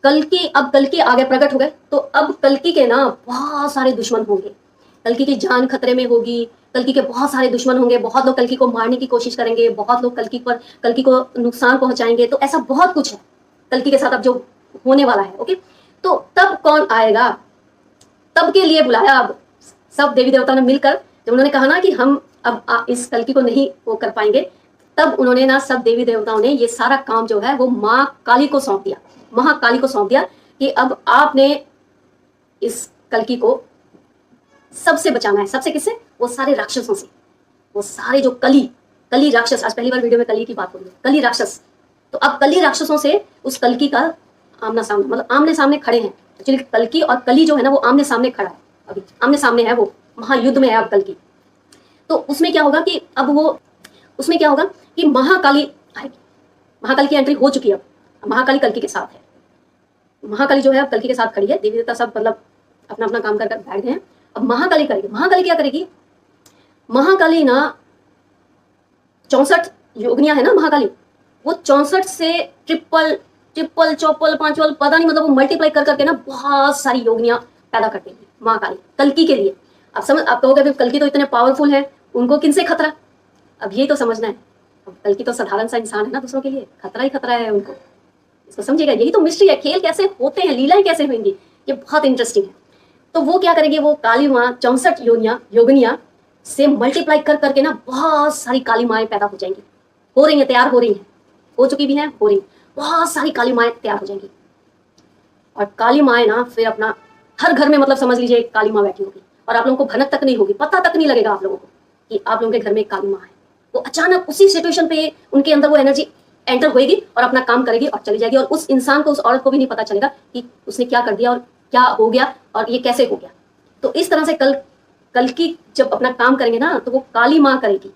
अब कल्कि आगे प्रकट हो गए, तो अब कल्कि के ना बहुत सारे दुश्मन होंगे। कल्कि की जान खतरे में होगी, कल्कि के बहुत सारे दुश्मन होंगे, बहुत लोग कल्कि को मारने की कोशिश करेंगे, बहुत लोग कल्कि को नुकसान पहुंचाएंगे। तो ऐसा बहुत कुछ है कल्कि के साथ अब जो होने वाला है। ओके, तो तब कौन आएगा, तब के लिए बुलाया। अब सब देवी देवता ने मिलकर जब उन्होंने कहा ना कि हम अब इस कल्कि को नहीं वो कर पाएंगे, तब उन्होंने ना सब देवी देवताओं ने ये सारा काम जो है वो माँ काली को सौंप दिया, महाकाली को सौंप दिया कि अब आपने इस कल्कि को सबसे बचाना है। सबसे किससे? वो सारे राक्षसों से, वो सारे जो कली राक्षस, आज पहली बार वीडियो में कली की बात हो रही है, कली राक्षस। तो अब कली राक्षसों से उस कल्कि का आमना सामना, मतलब आमने सामने खड़े हैं। एक्चुअली कल्कि और कली जो है ना वो आमने सामने खड़ा है, अभी आमने सामने है, वो महायुद्ध में है अब कल्कि। तो उसमें क्या होगा कि अब वो उसमें क्या होगा कि महाकाली आएगी। महाकाली की एंट्री हो चुकी है, अब महाकाली कल्कि के साथ है। महाकाली जो है अब कल्कि के साथ खड़ी है। देवी देवता सब मतलब अपना अपना काम कर बैठ गए हैं। अब महाकाली करेगी। महाकाली क्या करेगी? महाकाली ना 64 योगिनियां है ना महाकाली, वो 64 से ट्रिपल चौपल पांचवल पता नहीं, मतलब वो मल्टीप्लाई कर करके ना बहुत सारी योगिनियां पैदा कर देगी महाकाली कल्कि के लिए। आप कहोगे कल्कि तो इतने पावरफुल है, उनको किनसे खतरा? अब ये तो समझना है। अब कल्कि तो साधारण सा इंसान है ना, दूसरों के लिए खतरा ही खतरा है उनको, इसको समझिएगा। यही तो मिस्ट्री है, खेल कैसे होते हैं, लीलाएं कैसे होंगी, ये बहुत इंटरेस्टिंग है। तो वो क्या करेंगे, वो काली माँ 64 योगिनियां से मल्टीप्लाई कर करके ना बहुत सारी काली माएँ पैदा हो जाएंगी, हो रही हैं, तैयार हो रही हैं, हो चुकी भी हैं, हो रही, बहुत सारी काली माएँ तैयार हो जाएंगी। और काली माएँ ना फिर अपना हर घर में, मतलब समझ लीजिए काली माँ बैठी होगी, और आप लोगों को भनक तक नहीं होगी, पता तक नहीं लगेगा आप लोगों को कि आप लोगों के घर में काली माँ है। वो अचानक उसी सिचुएशन पे उनके अंदर वो एनर्जी एंटर होएगी और अपना काम करेगी और चली जाएगी, और उस इंसान को, उस औरत को भी नहीं पता चलेगा कि उसने क्या कर दिया और क्या हो गया और ये कैसे हो गया। तो इस तरह से कल्कि जब अपना काम करेंगे ना, तो वो काली माँ करेगी,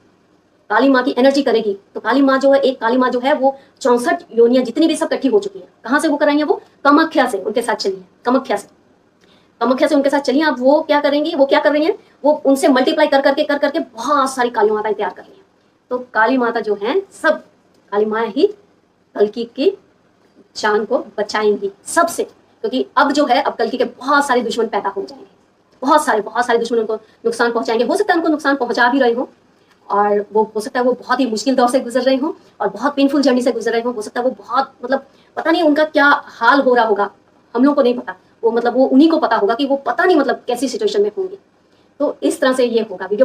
काली माँ की एनर्जी करेगी। तो काली माँ जो है, एक काली माँ जो है वो 64 योनियां जितनी भी सब इकट्ठी हो चुकी है। कहाँ से वो कराएंगे? वो कामाख्या से उनके साथ चली है, कामाख्या से उनके साथ चलिए। अब वो क्या करेंगी, वो क्या कर रही हैं, वो उनसे मल्टीप्लाई कर करके बहुत सारी काली माताएं तैयार कर रही हैं। तो काली माता जो हैं, सब काली माँ ही कल्कि की जान को बचाएंगी सबसे, क्योंकि अब जो है, अब कल्कि के बहुत सारे दुश्मन पैदा हो जाएंगे, बहुत सारे दुश्मन उनको नुकसान पहुंचाएंगे। हो सकता है उनको नुकसान पहुंचा भी रहे हो, और वो हो सकता है वो बहुत ही मुश्किल दौर से गुजर रहे हो और बहुत पेनफुल जर्नी से गुजर रहे हो सकता है वो बहुत, मतलब पता नहीं उनका क्या हाल हो रहा होगा, हम लोगों को नहीं पता। वो मतलब वो उन्हीं को पता होगा कि वो पता नहीं मतलब कैसी सिचुएशन में होंगे। तो इस तरह से ये होगा वीडियो।